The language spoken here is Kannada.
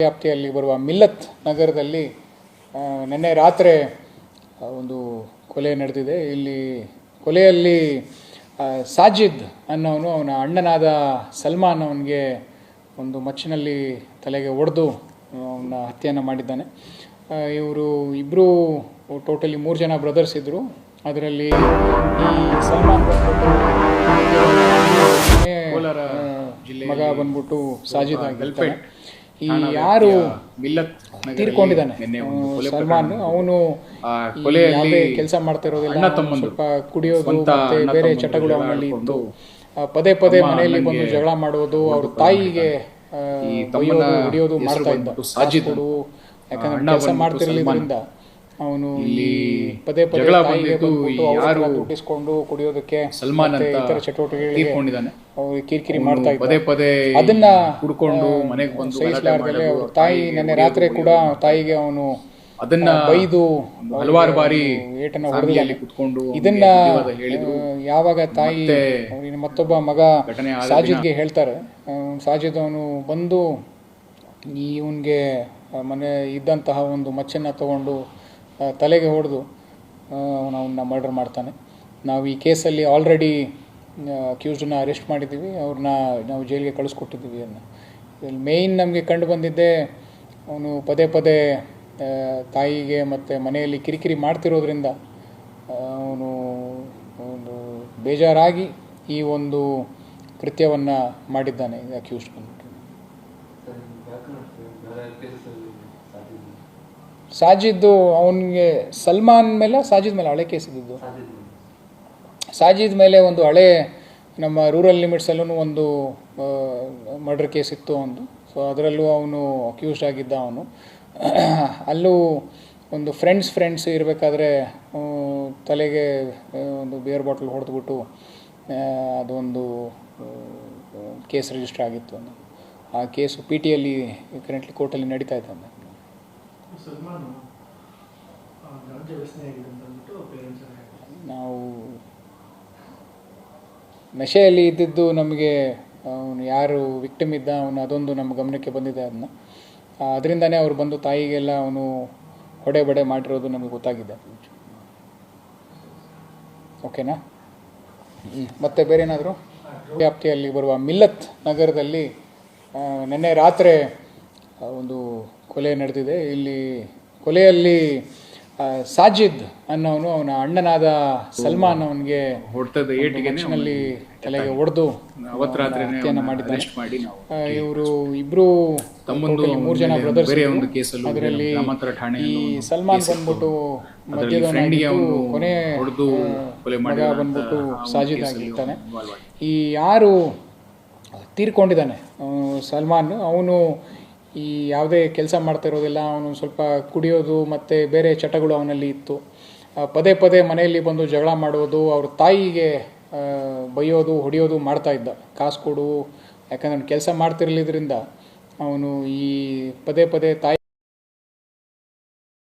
ವ್ಯಾಪ್ತಿಯಲ್ಲಿ ಬರುವ ಮಿಲ್ಲತ್ ನಗರದಲ್ಲಿ ನಿನ್ನೆ ರಾತ್ರಿ ಒಂದು ಕೊಲೆ ನಡೆದಿದೆ. ಇಲ್ಲಿ ಕೊಲೆಯಲ್ಲಿ ಸಾಜಿದ್ ಅನ್ನೋನು ಅವನ ಅಣ್ಣನಾದ ಸಲ್ಮಾನ್ ಅವನಿಗೆ ಒಂದು ಮಚ್ಚಿನಲ್ಲಿ ತಲೆಗೆ ಹೊಡೆದು ಅವನ ಹತ್ಯೆಯನ್ನು ಮಾಡಿದ್ದಾನೆ. ಇವರು ಇಬ್ಬರು ಟೋಟಲಿ 3 ಜನ ಬ್ರದರ್ಸ್ ಇದ್ದರು. ಅದರಲ್ಲಿ ಈ ಸಲ್ಮಾನ್ ಮಗ ಬಂದ್ಬಿಟ್ಟು ಸಾಜಿದ್ ಆಗಿರ್ತಾನೆ. ಈ ಯಾರು ತೀರ್ಕೊಂಡಿದ್ದಾನೆ ಸಲ್ಮಾನ್, ಅವನು ಯಾವುದೇ ಕೆಲಸ ಮಾಡ್ತಾ ಇರೋದಿಲ್ಲ, ಸ್ವಲ್ಪ ಕುಡಿಯೋದು ಮತ್ತೆ ಬೇರೆ ಚಟಗಳು ಅವನಲ್ಲಿ ಇತ್ತು. ಪದೇ ಪದೇ ಮನೆಯಲ್ಲಿ ಬಂದು ಜಗಳ ಮಾಡುವುದು, ಅವ್ರ ತಾಯಿಗೆ ಹೊಡಿಯೋದು ಮಾಡ್ತಾ ಇದ್ದ. ಕೊಡು, ಯಾಕಂದ್ರೆ ಕೆಲಸ ಮಾಡ್ತಿರ್ಲಿದ್ರಿಂದ ಅವನು ಇಲ್ಲಿ ಪದೇ ಪದೇ ದುಡ್ಡಿಸ್ಕೊಂಡು ಕುಡಿಯೋದಕ್ಕೆ ಇತರ ಚಟುವಟಿಕೆಗಳಿಗೆ ಅವ್ರು ಕಿರಿಕಿರಿ ಮಾಡ್ತಾ ಇದ್ದ. ಅದನ್ನ ಕುಡ್ಕೊಂಡು ಮನೆಗೆ ಬಂದು ಸಹಿಸಲಾರ್ದಲೆ ಅವ್ರ ತಾಯಿ ನಿನ್ನೆ ರಾತ್ರಿ ಕೂಡ ತಾಯಿಗೆ ಅವನು ಅದನ್ನ ಬೈದು ಹಲವಾರು ಬಾರಿ ಏಟನ್ನ ಹೊಡೆದು ಇದನ್ನ ಯಾವಾಗ ತಾಯಿ ಮತ್ತೊಬ್ಬ ಮಗ ಸಾಜಿದ್ಗೆ ಹೇಳ್ತಾರೆ, ಸಾಜಿದ್ ಅವನು ಬಂದು ಇವನ್ಗೆ ಮನೆ ಇದ್ದಂತಹ ಒಂದು ಮಚ್ಚನ್ನು ತಗೊಂಡು ತಲೆಗೆ ಹೊಡೆದು ಅವನ್ನ ಮರ್ಡರ್ ಮಾಡ್ತಾನೆ. ನಾವು ಈ ಕೇಸಲ್ಲಿ ಆಲ್ರೆಡಿ ಅಕ್ಯೂಸ್ಡನ್ನ ಅರೆಸ್ಟ್ ಮಾಡಿದ್ದೀವಿ, ಅವ್ರನ್ನ ನಾವು ಜೈಲಿಗೆ ಕಳಿಸ್ಕೊಟ್ಟಿದ್ದೀವಿ. ಇದರಲ್ಲಿ ಮೇಯ್ನ್ ನಮಗೆ ಕಂಡು ಬಂದಿದ್ದೆ, ಅವನು ಪದೇ ಪದೇ ತಾಯಿಗೆ ಮತ್ತು ಮನೆಯಲ್ಲಿ ಕಿರಿಕಿರಿ ಮಾಡ್ತಿರೋದ್ರಿಂದ ಅವನು ಒಂದು ಬೇಜಾರಾಗಿ ಈ ಒಂದು ಕೃತ್ಯವನ್ನು ಮಾಡಿದ್ದಾನೆ ಅಕ್ಯೂಸ್ಡ್ ಬಂದ್ಬಿಟ್ಟು. ಸಾಜಿದ್ದು ಅವನಿಗೆ ಸಲ್ಮಾನ್ ಮೇಲೆ ಸಾಜಿದ್ ಮೇಲೆ ಹಳೆ ಕೇಸ್ ಇದ್ದಿದ್ದು. ಸಾಜಿದ್ ಮೇಲೆ ಒಂದು ಹಳೆ ನಮ್ಮ ರೂರಲ್ ಲಿಮಿಟ್ಸಲ್ಲೂ ಒಂದು ಮರ್ಡರ್ ಕೇಸ್ ಇತ್ತು ಒಂದು. ಸೊ ಅದರಲ್ಲೂ ಅವನು ಅಕ್ಯೂಸ್ಡ್ ಆಗಿದ್ದ. ಅವನು ಅಲ್ಲೂ ಒಂದು ಫ್ರೆಂಡ್ಸ್ ಇರಬೇಕಾದ್ರೆ ತಲೆಗೆ ಒಂದು ಬಿಯರ್ ಬಾಟಲ್ ಹೊಡೆದ್ಬಿಟ್ಟು ಅದೊಂದು ಕೇಸ್ ರಿಜಿಸ್ಟರ್ ಆಗಿತ್ತು. ಆ ಕೇಸು PTಯಲ್ಲಿ ಕರೆಂಟ್ಲಿ ಕೋರ್ಟಲ್ಲಿ ನಡೀತಾ ಇದೆ. ನಾವು ನಶೆಯಲ್ಲಿ ಇದ್ದಿದ್ದು ನಮಗೆ ಅವನು ಯಾರು ವಿಕ್ಟಿಮ್ ಇದ್ದ ಅವನು ಅದೊಂದು ನಮ್ಮ ಗಮನಕ್ಕೆ ಬಂದಿದೆ. ಅದರಿಂದನೇ ಅವ್ರು ಬಂದು ತಾಯಿಗೆಲ್ಲ ಅವನು ಹೊಡೆ ಮಾಡಿರೋದು ನಮಗೆ ಗೊತ್ತಾಗಿದೆ. ಓಕೆನಾ? ಮತ್ತೆ ಬೇರೆ ಏನಾದರೂ ವ್ಯಾಪ್ತಿಯಲ್ಲಿ ಬರುವ ಮಿಲ್ಲತ್ ನಗರದಲ್ಲಿ ನಿನ್ನೆ ರಾತ್ರಿ ಒಂದು ಕೊಲೆ ನಡೆದಿದೆ. ಇಲ್ಲಿ ಕೊಲೆಯಲ್ಲಿ ಸಾಜಿದ್ ಅನ್ನೋನು ಅವನ ಅಣ್ಣನಾದ ಸಲ್ಮಾನ್ ಅವನಿಗೆ ಮಚ್ಚಿನಲ್ಲಿ ತಲೆಗೆ ಹೊಡೆದು ಹತ್ಯೆಯನ್ನು ಮಾಡಿದ್ದಾನೆ. ಇವರು ಇಬ್ಬರು 3 ಜನ ಬ್ರದರ್ಸ್. ಅದರಲ್ಲಿ ಈ ಸಲ್ಮಾನ್ ಬಂದ್ಬಿಟ್ಟು ಮಧ್ಯದವನಾಗಿದ್ದು, ಕೊನೆ ಮಗ ಬಂದ್ಬಿಟ್ಟು ಸಾಜಿದ್ ಆಗಿರ್ತಾನೆ. ಈ ಯಾರು ತೀರ್ಕೊಂಡಿದ್ದಾನೆ ಸಲ್ಮಾನ್, ಅವನು ಈ ಯಾವುದೇ ಕೆಲಸ ಮಾಡ್ತಾ ಇರೋದಿಲ್ಲ, ಅವನು ಸ್ವಲ್ಪ ಕುಡಿಯೋದು ಮತ್ತು ಬೇರೆ ಚಟಗಳು ಅವನಲ್ಲಿ ಇತ್ತು. ಪದೇ ಪದೇ ಮನೆಯಲ್ಲಿ ಬಂದು ಜಗಳ ಮಾಡುವುದು, ಅವ್ರ ತಾಯಿಗೆ ಬೈಯೋದು ಹೊಡಿಯೋದು ಮಾಡ್ತಾ ಇದ್ದ. ಕಾಸು ಕೊಡು, ಯಾಕಂದ್ರೆ ಕೆಲಸ ಮಾಡ್ತಿರ್ಲಿದ್ರಿಂದ ಅವನು ಈ ಪದೇ ಪದೇ ತಾಯಿ